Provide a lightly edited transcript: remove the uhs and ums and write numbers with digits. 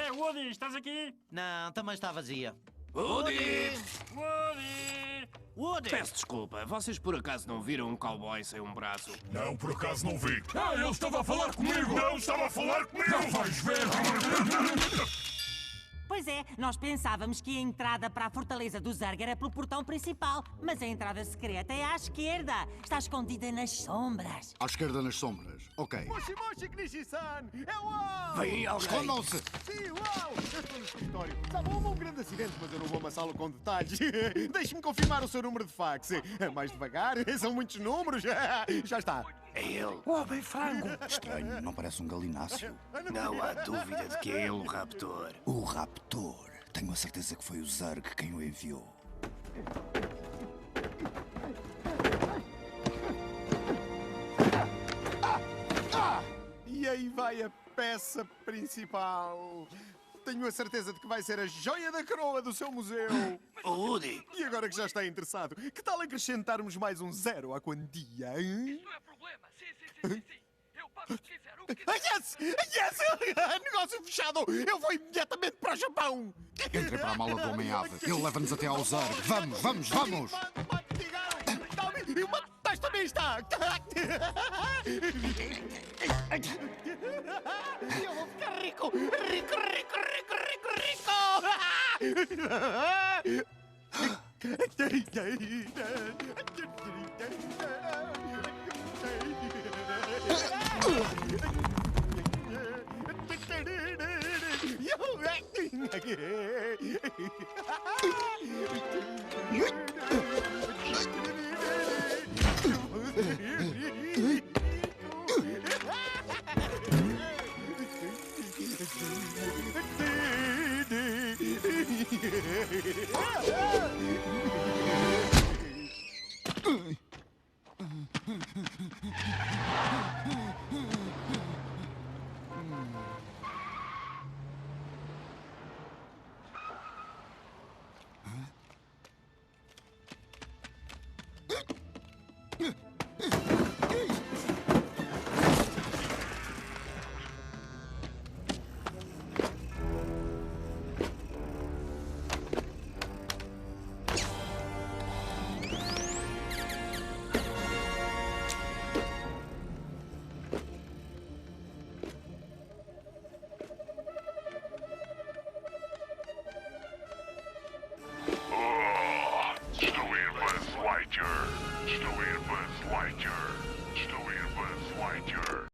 É, Woody, estás aqui? Não, também está vazia. Woody! Woody! Woody! Peço desculpa, vocês por acaso não viram um cowboy sem um braço? Não, por acaso não vi. Ah, ele estava a falar comigo! Não estava a falar comigo! Não vais ver! Pois é, nós pensávamos que a entrada para a fortaleza do Zerg era pelo portão principal, mas a entrada secreta é à esquerda. Está escondida nas sombras. À esquerda nas sombras. Ok. Moshi Moshi Knishi-san! É uau! Vem alguém! Escondam-se! Sim, uau! Eu estou no escritório. Houve um grande acidente, mas eu não vou amassá-lo com detalhes. Deixe-me confirmar o seu número de fax. Mais devagar, são muitos números. Já está. É ele! O homem frango! Estranho, não parece um galináceo. Não há dúvida de que é ele o raptor. O raptor. Tenho a certeza que foi o Zerg quem o enviou. E aí vai a peça principal. Tenho a certeza de que vai ser a joia da coroa do seu museu. Woody! E agora que já está interessado, que tal acrescentarmos mais um zero à quantia, hein? Não é problema. Sim. Eu pago o que quiser, o que quiser. Yes! Yes! Negócio fechado! Eu vou imediatamente para o Japão! Entre para a mala do Homem-Ave. Ele leva-nos até ao Zerg. Vamos! E uma testa mista! Eu vou ficar rico!